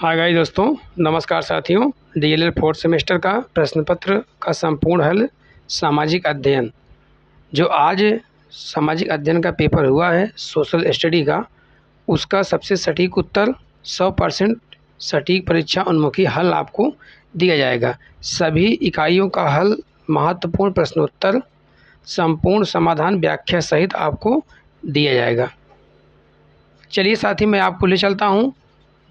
हाँ गाइस दोस्तों, नमस्कार साथियों। डीएलएड फोर्थ सेमेस्टर का प्रश्न पत्र का संपूर्ण हल सामाजिक अध्ययन, जो आज सामाजिक अध्ययन का पेपर हुआ है सोशल स्टडी का, उसका सबसे सटीक उत्तर 100% सटीक परीक्षा उन्मुखी हल आपको दिया जाएगा। सभी इकाइयों का हल, महत्वपूर्ण प्रश्नोत्तर, संपूर्ण समाधान व्याख्या सहित आपको दिया जाएगा। चलिए साथी, मैं आपको ले चलता हूँ,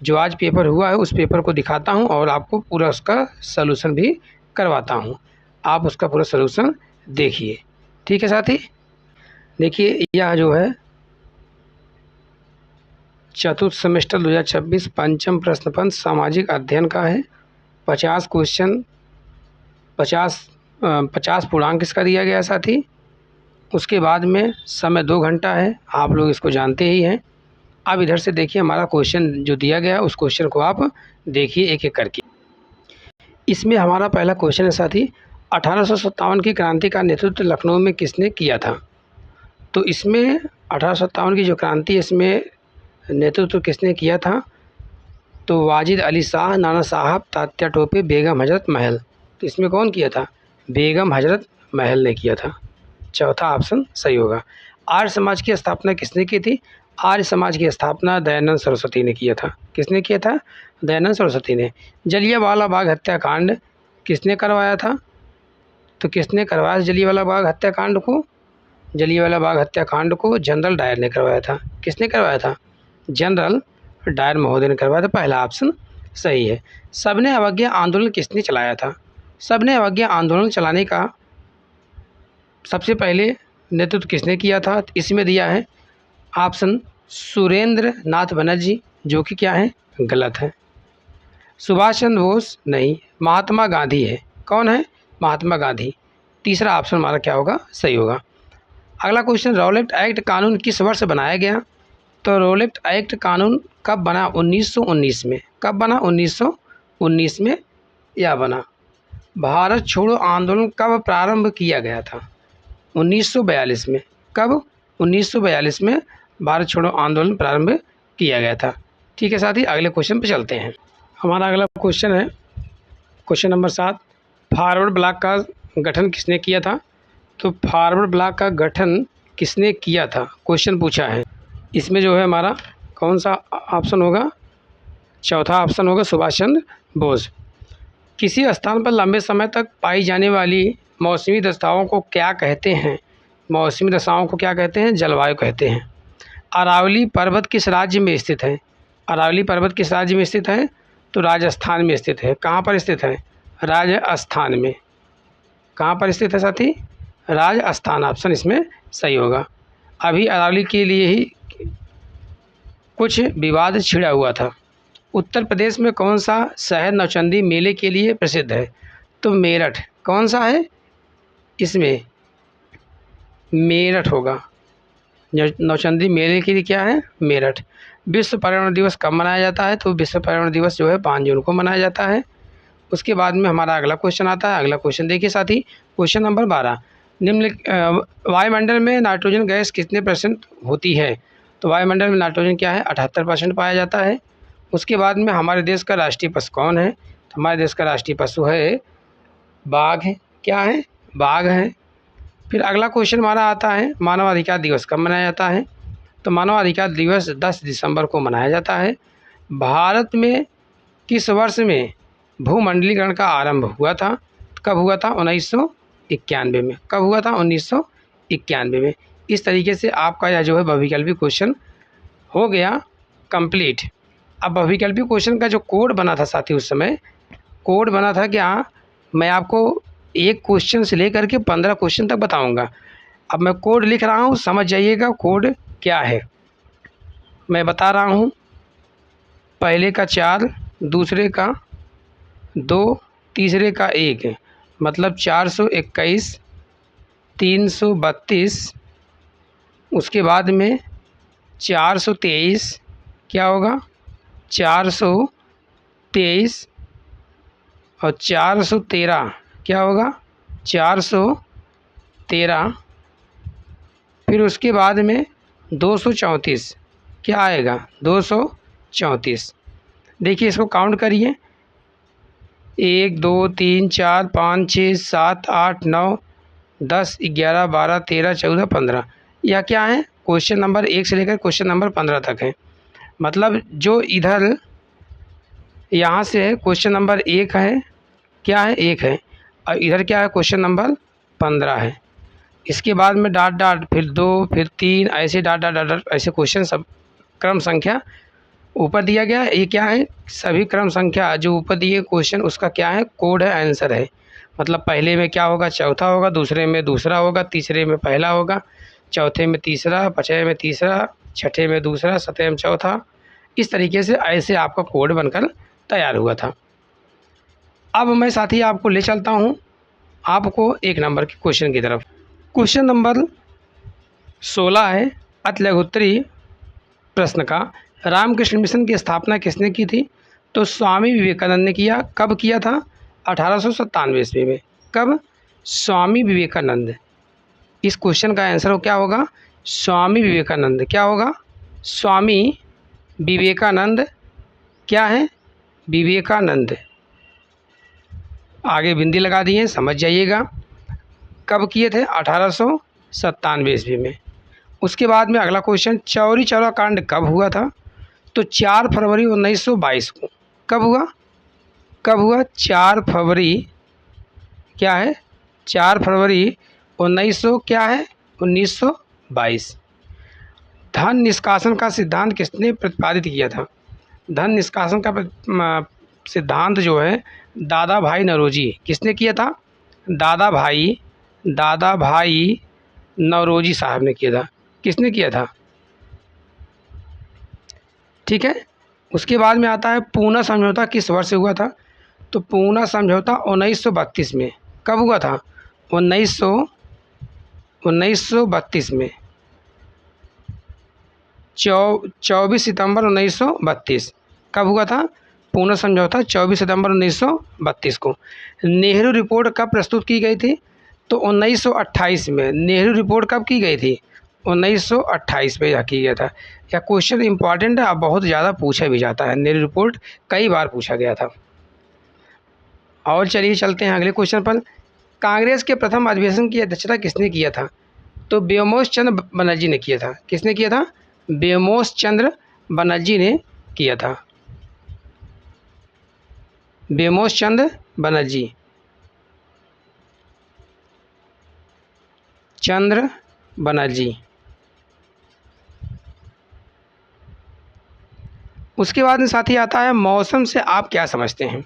जो आज पेपर हुआ है उस पेपर को दिखाता हूँ और आपको पूरा उसका सलूशन भी करवाता हूँ। आप उसका पूरा सलूशन देखिए, ठीक है साथी। देखिए, यह जो है चतुर्थ सेमेस्टर 2026 पंचम प्रश्न पत्र सामाजिक अध्ययन का है। 50 क्वेश्चन, 50 पूर्णांक इसका दिया गया है साथी। उसके बाद में समय 2 घंटा है, आप लोग इसको जानते ही हैं। अब इधर से देखिए, हमारा क्वेश्चन जो दिया गया है उस क्वेश्चन को आप देखिए एक एक करके। इसमें हमारा पहला क्वेश्चन है साथी, 1857 की क्रांति का नेतृत्व लखनऊ में किसने किया था? तो इसमें 1857 की जो क्रांति, इसमें नेतृत्व किसने किया था? तो वाजिद अली शाह, नाना साहब, तात्या टोपे, बेगम हजरत महल। तो इसमें कौन किया था? बेगम हजरत महल ने किया था। चौथा ऑप्शन सही होगा। आर्य समाज की स्थापना किसने की थी? आर्य समाज की स्थापना दयानंद सरस्वती ने किया था। किसने किया था? दयानंद सरस्वती ने। जलियांवाला बाग हत्याकांड किसने करवाया था? तो किसने करवाया जलियांवाला बाग हत्याकांड को? जलियांवाला बाग हत्याकांड को जनरल डायर ने करवाया था। किसने करवाया था? जनरल डायर महोदय ने करवाया था। पहला ऑप्शन सही है। सबने अवज्ञा आंदोलन किसने चलाया था? सबने अवज्ञा आंदोलन चलाने का सबसे पहले नेतृत्व किसने किया था? इसमें दिया है ऑप्शन सुरेंद्र नाथ बनर्जी, जो कि क्या है? गलत है। सुभाष चंद्र बोस नहीं, महात्मा गांधी है। कौन है? महात्मा गांधी। तीसरा ऑप्शन हमारा क्या होगा? सही होगा। अगला क्वेश्चन, रॉलेट एक्ट कानून किस वर्ष बनाया गया? तो रॉलेट एक्ट कानून कब बना? 1919 में। कब बना? 1919 में यह बना। भारत छोड़ो आंदोलन कब प्रारंभ किया गया था? 1942 में। कब? 1942 में भारत छोड़ो आंदोलन प्रारंभ किया गया था। ठीक है साथी, अगले क्वेश्चन पे चलते हैं। हमारा अगला क्वेश्चन है क्वेश्चन नंबर 7, फॉरवर्ड ब्लॉक का गठन किसने किया था? तो फॉरवर्ड ब्लॉक का गठन किसने किया था, क्वेश्चन पूछा है। इसमें जो है हमारा कौन सा ऑप्शन होगा? चौथा ऑप्शन होगा, सुभाष चंद्र बोस। किसी स्थान पर लंबे समय तक पाई जाने वाली मौसमी दशाओं को क्या कहते हैं? मौसमी दशाओं को क्या कहते हैं? जलवायु कहते हैं। अरावली पर्वत किस राज्य में स्थित है? अरावली पर्वत किस राज्य में स्थित है? तो राजस्थान में स्थित है। कहाँ पर स्थित है? राजस्थान में। कहाँ पर स्थित है साथी? राजस्थान। ऑप्शन इसमें सही होगा। अभी अरावली के लिए ही कुछ विवाद छिड़ा हुआ था। उत्तर प्रदेश में कौन सा शहर नौचंदी मेले के लिए प्रसिद्ध है? तो मेरठ। कौन सा है? इसमें मेरठ होगा। नौचंदी मेले के लिए क्या है? मेरठ। विश्व पर्यावरण दिवस कब मनाया जाता है? तो विश्व पर्यावरण दिवस जो है 5 जून को मनाया जाता है। उसके बाद में हमारा अगला क्वेश्चन आता है। अगला क्वेश्चन देखिए साथी, क्वेश्चन नंबर 12, वायुमंडल में नाइट्रोजन गैस कितने % होती है? तो वायुमंडल में नाइट्रोजन क्या है? 78% पाया जाता है। उसके बाद में हमारे देश का राष्ट्रीय पशु कौन है? तो हमारे देश का राष्ट्रीय पशु है बाघ है। क्या है? बाघ है। फिर अगला क्वेश्चन हमारा आता है, मानवाधिकार दिवस कब मनाया जाता है? तो मानवाधिकार दिवस 10 दिसंबर को मनाया जाता है। भारत में किस वर्ष में भूमंडलीकरण का आरंभ हुआ था? कब हुआ था? 1991 में। कब हुआ था? 1991 में। इस तरीके से आपका यह जो है बहुविकल्पी क्वेश्चन हो गया कंप्लीट। अब बहुविकल्पी क्वेश्चन का जो कोड बना था साथी, उस समय कोड बना था क्या? मैं आपको एक क्वेश्चन से लेकर के 15 क्वेश्चन तक बताऊंगा। अब मैं कोड लिख रहा हूँ, समझ जाइएगा कोड क्या है। मैं बता रहा हूँ, पहले का 4, दूसरे का 2, तीसरे का 1, मतलब 421, 332, उसके बाद में 423, क्या होगा? 423 और 413, क्या होगा? 413। फिर उसके बाद में 234, क्या आएगा? 234। देखिए इसको काउंट करिए, 1 2 3 4 5 6 7 8 9 10 11 12 13 14 15। यह क्या है, क्वेश्चन नंबर 1 से लेकर क्वेश्चन नंबर 15 तक है। मतलब जो इधर यहाँ से है क्वेश्चन नंबर 1 है, क्या है 1 है, और इधर क्या है क्वेश्चन नंबर 15 है। इसके बाद में डॉट डॉट फिर 2 फिर 3 ऐसे डॉट डॉट डॉट डॉट ऐसे क्वेश्चन सब क्रम संख्या ऊपर दिया गया है। ये क्या है, सभी क्रम संख्या जो ऊपर दिए क्वेश्चन उसका क्या है, कोड है, आंसर है। मतलब पहले में क्या होगा, चौथा होगा, दूसरे में दूसरा होगा, तीसरे में पहला होगा, चौथे में तीसरा, पाँचवें में तीसरा, छठे में दूसरा, सतवें में चौथा। इस तरीके से ऐसे आपका कोड बनकर तैयार हुआ था। अब मैं साथी आपको ले चलता हूँ आपको 1 नंबर के क्वेश्चन की तरफ। क्वेश्चन नंबर 16 है अति लघुत्तरी प्रश्न का। रामकृष्ण मिशन की स्थापना किसने की थी? तो स्वामी विवेकानंद ने किया। कब किया था? 1897 ईस्वी में। कब? स्वामी विवेकानंद। इस क्वेश्चन का आंसर क्या होगा? स्वामी विवेकानंद। क्या होगा? स्वामी विवेकानंद। क्या है? विवेकानंद। आगे बिंदी लगा दिए, समझ जाइएगा। कब किए थे? 1897 ईस्वी में। उसके बाद में अगला क्वेश्चन, चौरी चौरा कांड कब हुआ था? तो 4 फरवरी 1922 को। कब हुआ? कब हुआ? 4 फरवरी। क्या है? 4 फरवरी 1900 क्या है? 1922। धन निष्कासन का सिद्धांत किसने प्रतिपादित किया था? धन निष्कासन का सिद्धांत जो है दादा भाई नौरोजी। किसने किया था? दादा भाई नौरोजी साहब ने किया था। किसने किया था? ठीक है। उसके बाद में आता है पूना समझौता किस वर्ष से हुआ था? तो पूना समझौता 1932 में। कब हुआ था? 1932 में। 24 सितंबर 1932। कब हुआ था पूना समझौता? 24 सितंबर 1932 को। नेहरू रिपोर्ट कब प्रस्तुत की गई थी? तो 1928 में। नेहरू रिपोर्ट कब की गई थी? 1928 में यह किया गया था। यह क्वेश्चन इंपॉर्टेंट है, बहुत ज़्यादा पूछा भी जाता है। नेहरू रिपोर्ट कई बार पूछा गया था। और चलिए चलते हैं अगले क्वेश्चन पर। कांग्रेस के प्रथम अधिवेशन की अध्यक्षता किसने किया था? तो व्योमोश चंद्र बनर्जी ने किया था। किसने किया था? व्योमोश चंद्र बनर्जी ने किया था। व्योमोश चंद्र बनर्जी। चंद्र बनर्जी। उसके बाद में साथी आता है मौसम से आप क्या समझते हैं?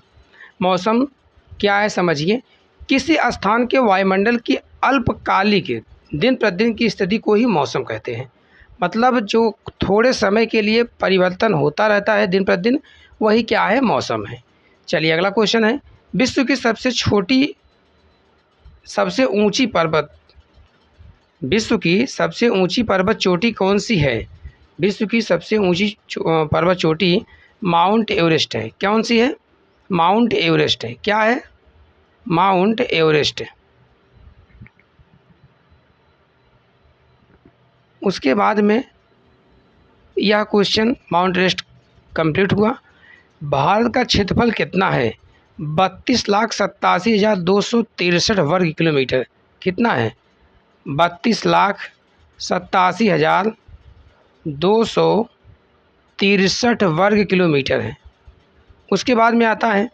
मौसम क्या है समझिए। किसी स्थान के वायुमंडल की अल्पकालिक दिन प्रतिदिन की स्थिति को ही मौसम कहते हैं। मतलब जो थोड़े समय के लिए परिवर्तन होता रहता है दिन प्रतिदिन, वही क्या है? मौसम है। चलिए अगला क्वेश्चन है, विश्व की सबसे ऊंची पर्वत, विश्व की सबसे ऊंची पर्वत चोटी कौन सी है? विश्व की सबसे ऊंची पर्वत चोटी माउंट एवरेस्ट है। कौन सी है? माउंट एवरेस्ट है। क्या है? Mount Everest. उसके बाद में यह क्वेश्चन माउंट एवरेस्ट कंप्लीट हुआ। भारत का क्षेत्रफल कितना है? 32,87,263 वर्ग किलोमीटर। कितना है? 32,87,263 वर्ग किलोमीटर है। उसके बाद में आता है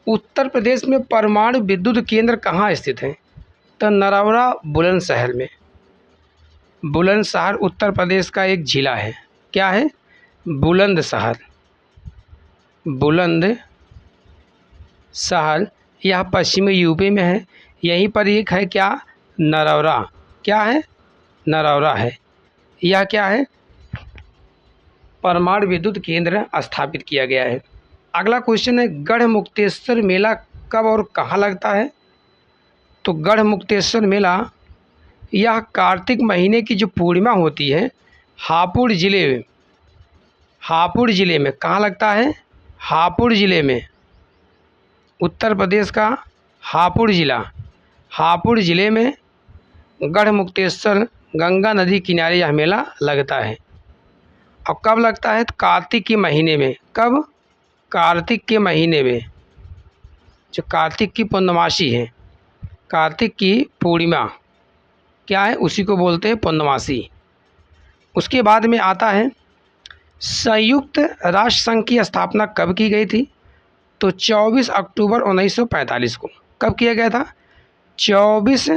उत्तर प्रदेश में परमाणु विद्युत केंद्र कहाँ स्थित है? तो नरौरा बुलंदशहर में। बुलंदशहर उत्तर प्रदेश का एक जिला है। क्या है? बुलंदशहर। बुलंदशहर यह पश्चिमी यूपी में है। यहीं पर एक है क्या? नरौरा। क्या है? नरौरा है। यह क्या है? परमाणु विद्युत केंद्र स्थापित किया गया है। अगला क्वेश्चन है गढ़मुक्तेश्वर मेला कब और कहाँ लगता है? तो गढ़मुक्तेश्वर मेला यह कार्तिक महीने की जो पूर्णिमा होती है हापुड़ ज़िले में कहाँ लगता है? हापुड़ ज़िले में। उत्तर प्रदेश का हापुड़ ज़िले में गढ़मुक्तेश्वर गंगा नदी किनारे यह मेला लगता है। और कब लगता है? तो कार्तिक के महीने में। कब? कार्तिक के महीने में। जो कार्तिक की पूर्णमासी है, कार्तिक की पूर्णिमा क्या है, उसी को बोलते हैं पूर्णमासी। उसके बाद में आता है संयुक्त राष्ट्र संघ की स्थापना कब की गई थी? तो 24 अक्टूबर 1945 को। कब किया गया था? 24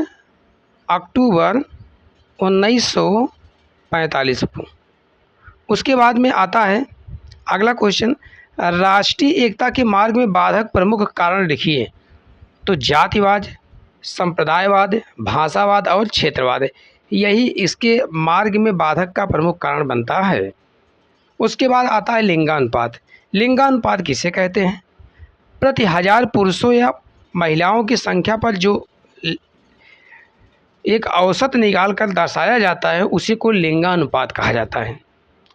अक्टूबर 1945 को। उसके बाद में आता है अगला क्वेश्चन, राष्ट्रीय एकता के मार्ग में बाधक प्रमुख कारण लिखिए। तो जातिवाद, संप्रदायवाद, भाषावाद और क्षेत्रवाद, यही इसके मार्ग में बाधक का प्रमुख कारण बनता है। उसके बाद आता है लिंगानुपात। लिंगानुपात किसे कहते हैं? प्रति हजार पुरुषों या महिलाओं की संख्या पर जो एक औसत निकाल कर दर्शाया जाता है, उसी को लिंगानुपात कहा जाता है।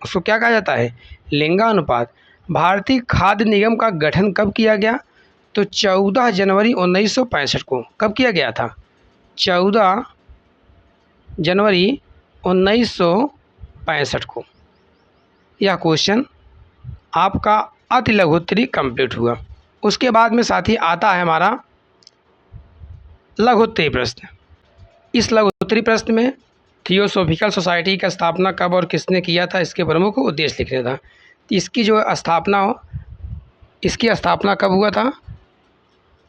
उसको क्या कहा जाता है? लिंगानुपात। भारतीय खाद्य निगम का गठन कब किया गया? तो 14 जनवरी 1965 को। कब किया गया था? 14 जनवरी 1965 को। यह क्वेश्चन आपका अति लघुत्तरी कंप्लीट हुआ। उसके बाद में साथी आता है हमारा लघुत्तरी प्रश्न। इस लघुत्तरी प्रश्न में थियोसॉफिकल सोसाइटी की स्थापना कब और किसने किया था, इसके प्रमुख उद्देश्य लिखना था। इसकी जो स्थापना हो, इसकी स्थापना कब हुआ था?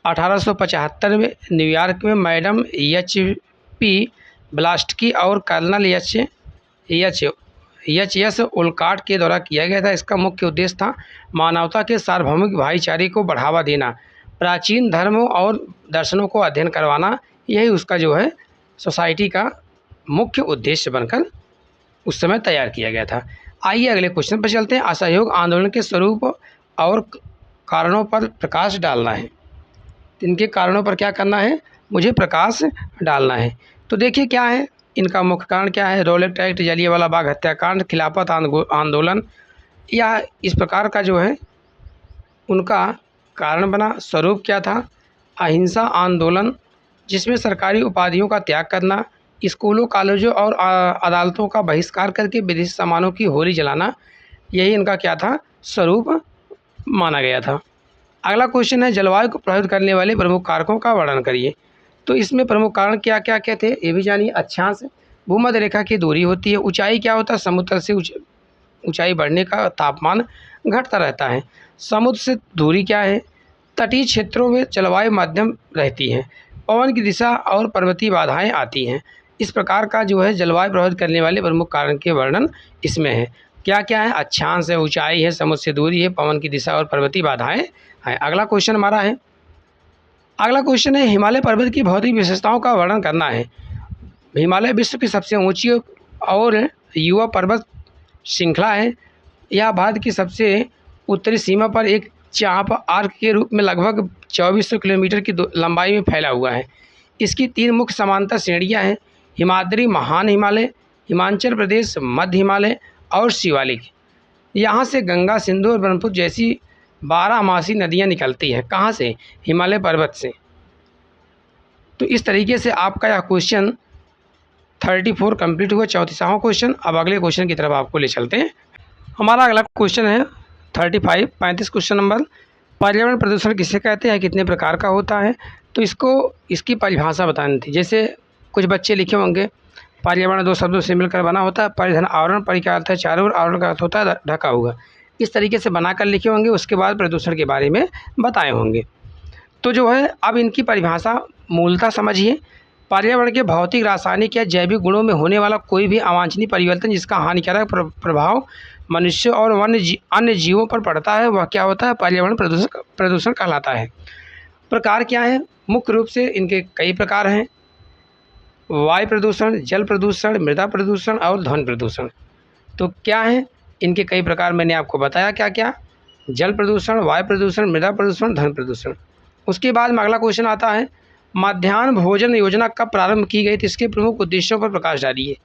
1875 में न्यूयॉर्क में मैडम H.P. ब्लास्टकी और कर्नल एच एस ओलकॉट के द्वारा किया गया था। इसका मुख्य उद्देश्य था मानवता के सार्वभौमिक भाईचारे को बढ़ावा देना, प्राचीन धर्मों और दर्शनों को अध्ययन करवाना। यही उसका जो है सोसाइटी का मुख्य उद्देश्य बनकर उस समय तैयार किया गया था। आइए अगले क्वेश्चन पर चलते हैं। असहयोग आंदोलन के स्वरूप और कारणों पर प्रकाश डालना है। इनके कारणों पर क्या करना है? मुझे प्रकाश डालना है। तो देखिए क्या है इनका मुख्य कारण क्या है? रॉलेट एक्ट, जलियांवाला बाग हत्याकांड, खिलाफत आंदोलन, या इस प्रकार का जो है उनका कारण बना। स्वरूप क्या था? अहिंसा आंदोलन, जिसमें सरकारी उपाधियों का त्याग करना, स्कूलों, कॉलेजों और अदालतों का बहिष्कार करके विदेशी सामानों की होली जलाना, यही इनका क्या था? स्वरूप माना गया था। अगला क्वेश्चन है जलवायु को प्रभावित करने वाले प्रमुख कारकों का वर्णन करिए। तो इसमें प्रमुख कारण क्या क्या क्या थे, ये भी जानिए। अक्षांश, भूमध्य रेखा की दूरी होती है। ऊंचाई क्या होता है? समुद्र से ऊंचाई बढ़ने का तापमान घटता रहता है। समुद्र से दूरी क्या है? तटीय क्षेत्रों में जलवायु मध्यम रहती है। पवन की दिशा और पर्वतीय बाधाएं आती हैं। इस प्रकार का जो है जलवायु प्रभावित करने वाले प्रमुख कारण के वर्णन इसमें है। क्या क्या है? अक्षांश है, ऊंचाई है, समुद्र से दूरी है, पवन की दिशा और पर्वतीय बाधाएं हैं। अगला क्वेश्चन हमारा है, अगला क्वेश्चन है हिमालय पर्वत की भौतिक विशेषताओं का वर्णन करना है। हिमालय विश्व की सबसे ऊंची और युवा पर्वत श्रृंखला है। यह भारत की सबसे उत्तरी सीमा पर एक चाप आर्क के रूप में लगभग 2400 किलोमीटर की लंबाई में फैला हुआ है। इसकी 3 मुख्य समांतर श्रेणियां हैं, हिमाद्री, महान हिमालय, हिमाचल प्रदेश, मध्य हिमालय और शिवालिक। यहाँ से गंगा, सिंधु और ब्रह्मपुत्र जैसी 12मासी नदियाँ निकलती हैं। कहाँ से? हिमालय पर्वत से। तो इस तरीके से आपका यह क्वेश्चन 34 कंप्लीट हुआ, 34वां क्वेश्चन। अब अगले क्वेश्चन की तरफ आपको ले चलते हैं। हमारा अगला क्वेश्चन है 35 क्वेश्चन नंबर, पर्यावरण प्रदूषण किसे कहते हैं, कितने प्रकार का होता है? तो इसकी परिभाषा बतानी थी। जैसे कुछ बच्चे लिखे होंगे पर्यावरण 2 शब्दों से मिलकर बना होता है। परिधन, आवरण, परि का अर्थ है चारों ओर, आवरण का अर्थ होता है ढका हुआ। इस तरीके से बनाकर लिखे होंगे। उसके बाद प्रदूषण के बारे में बताए होंगे। तो जो है अब इनकी परिभाषा मूलतः समझिए। पर्यावरण के भौतिक, रासायनिक या जैविक गुणों में होने वाला कोई भी अवांछनीय परिवर्तन जिसका हानिकारक प्रभाव मनुष्य और अन्य जीवों पर पड़ता है, वह क्या होता है? पर्यावरण प्रदूषण कहलाता है। प्रकार क्या है? मुख्य रूप से इनके कई प्रकार हैं। वायु प्रदूषण, जल प्रदूषण, मृदा प्रदूषण और ध्वनि प्रदूषण। तो क्या है इनके कई प्रकार? मैंने आपको बताया क्या क्या। जल प्रदूषण, वायु प्रदूषण, मृदा प्रदूषण, ध्वनि प्रदूषण। उसके बाद में अगला क्वेश्चन आता है मध्याह्न भोजन योजना कब प्रारंभ की गई थी, इसके प्रमुख उद्देश्यों पर प्रकाश डालिए।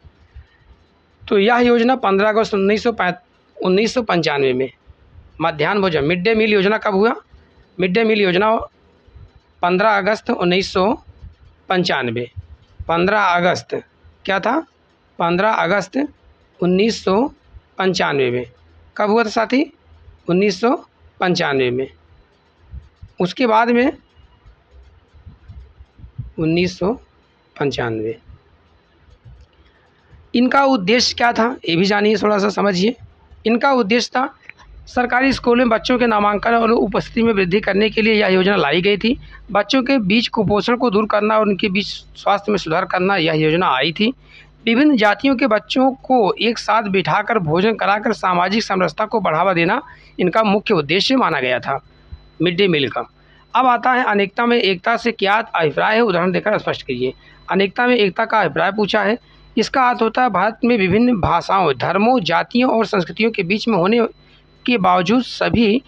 तो यह योजना 15 अगस्त 1995 में मध्याह्न भोजन, मिड डे मील योजना कब हुआ? मिड डे मील योजना 15 अगस्त 1995। 15 अगस्त क्या था? 15 अगस्त 1995 में। कब हुआ था साथी? 1995 में। उसके बाद में 1995 इनका उद्देश्य क्या था, ये भी जानिए, थोड़ा सा समझिए। इनका उद्देश्य था सरकारी स्कूलों में बच्चों के नामांकन और उपस्थिति में वृद्धि करने के लिए यह योजना लाई गई थी। बच्चों के बीच कुपोषण को दूर करना और उनके बीच स्वास्थ्य में सुधार करना यह योजना आई थी। विभिन्न जातियों के बच्चों को एक साथ बिठाकर भोजन कराकर सामाजिक समरसता को बढ़ावा देना इनका मुख्य उद्देश्य माना गया था, मिड डे मील का। अब आता है अनेकता में एकता से क्या अभिप्राय है, उदाहरण देकर स्पष्ट कीजिए। अनेकता में एकता का अभिप्राय पूछा है। इसका अर्थ होता है भारत में विभिन्न भाषाओं, धर्मों, जातियों और संस्कृतियों के बीच में होने के बावजूद सभी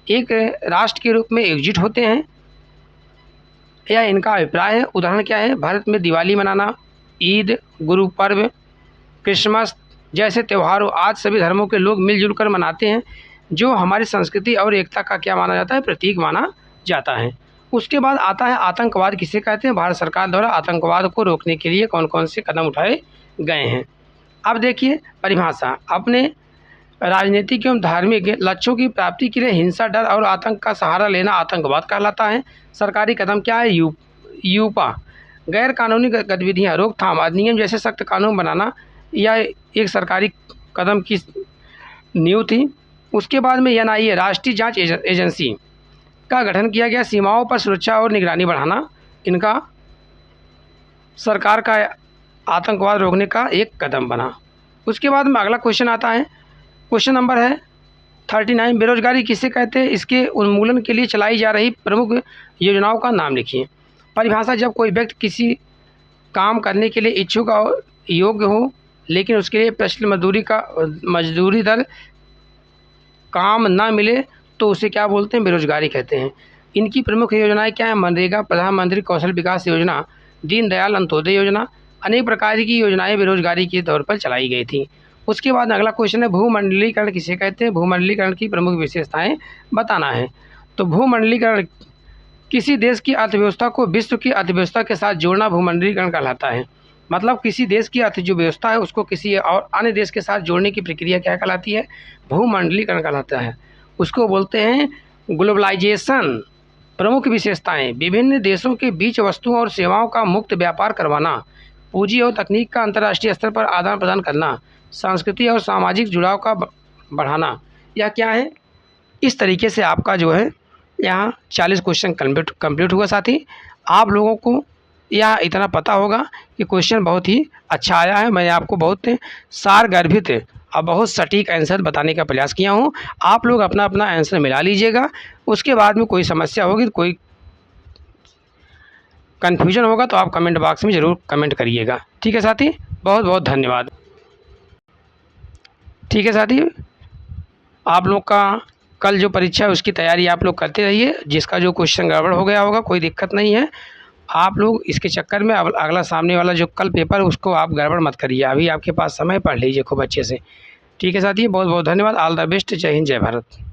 एक राष्ट्र के रूप में एकजुट होते हैं, यह इनका अभिप्राय है। उदाहरण क्या है? भारत में दिवाली मनाना, ईद, गुरु पर्व, क्रिसमस जैसे त्योहारों आज सभी धर्मों के लोग मिलजुल कर मनाते हैं, जो हमारी संस्कृति और एकता का क्या माना जाता है? प्रतीक माना जाता है। उसके बाद आता है आतंकवाद किसे कहते हैं? भारत सरकार द्वारा आतंकवाद को रोकने के लिए कौन कौन से कदम उठाए गए हैं। अब देखिए परिभाषा। अपने राजनीतिक एवं धार्मिक लक्ष्यों की प्राप्ति के लिए हिंसा, डर और आतंक का सहारा लेना आतंकवाद कहलाता है। सरकारी कदम क्या है? यूपा गैर कानूनी गतिविधियाँ, रोकथाम अधिनियम जैसे सख्त कानून बनाना, यह एक सरकारी कदम की नींव थी। उसके बाद में NIA राष्ट्रीय जांच एजेंसी का गठन किया गया। सीमाओं पर सुरक्षा और निगरानी बढ़ाना इनका सरकार का आतंकवाद रोकने का एक कदम बना। उसके बाद में अगला क्वेश्चन आता है, क्वेश्चन नंबर है 39। बेरोजगारी किसे कहते हैं? इसके उन्मूलन के लिए चलाई जा रही प्रमुख योजनाओं का नाम लिखिए। परिभाषा। जब कोई व्यक्ति किसी काम करने के लिए इच्छुक और योग्य हो लेकिन उसके लिए प्रचलित मजदूरी दर काम ना मिले तो उसे क्या बोलते हैं? बेरोजगारी कहते हैं। इनकी प्रमुख योजनाएं क्या हैं? मनरेगा, प्रधानमंत्री कौशल विकास योजना, दीनदयाल अंत्योदय योजना, अनेक प्रकार की योजनाएं बेरोजगारी के तौर पर चलाई गई थी। उसके बाद अगला क्वेश्चन है भूमंडलीकरण किसे कहते हैं? भूमंडलीकरण की प्रमुख विशेषताएं बताना है। तो भूमंडलीकरण किसी देश की अर्थव्यवस्था को विश्व की अर्थव्यवस्था के साथ जोड़ना भूमंडलीकरण कहलाता है। मतलब किसी देश की अर्थ जो व्यवस्था है उसको किसी और अन्य देश के साथ जोड़ने की प्रक्रिया क्या कहलाती है? भूमंडलीकरण कहलाता है। उसको बोलते हैं ग्लोबलाइजेशन। प्रमुख विशेषताएं विभिन्न देशों के बीच वस्तुओं और सेवाओं का मुक्त व्यापार करवाना, पूंजी और तकनीक का अंतर्राष्ट्रीय स्तर पर आदान प्रदान करना, संस्कृति और सामाजिक जुड़ाव का बढ़ाना। यह क्या है? इस तरीके से आपका जो है यहाँ 40 क्वेश्चन कंप्लीट हुआ। साथी आप लोगों को यह इतना पता होगा कि क्वेश्चन बहुत ही अच्छा आया है। मैं आपको बहुत सारगर्भित और बहुत सटीक आंसर बताने का प्रयास किया हूँ। आप लोग अपना अपना आंसर मिला लीजिएगा। उसके बाद में कोई समस्या होगी, कोई कन्फ्यूजन होगा तो आप कमेंट बॉक्स में ज़रूर कमेंट करिएगा। ठीक है साथी, बहुत बहुत धन्यवाद। ठीक है साथी, आप लोग का कल जो परीक्षा है उसकी तैयारी आप लोग करते रहिए। जिसका जो क्वेश्चन गड़बड़ हो गया होगा कोई दिक्कत नहीं है। आप लोग इसके चक्कर में अगला सामने वाला जो कल पेपर है उसको आप गड़बड़ मत करिए। अभी आपके पास समय, पढ़ लीजिए खूब अच्छे से। ठीक है साथी, बहुत बहुत धन्यवाद। All the best. जय हिंद, जय भारत।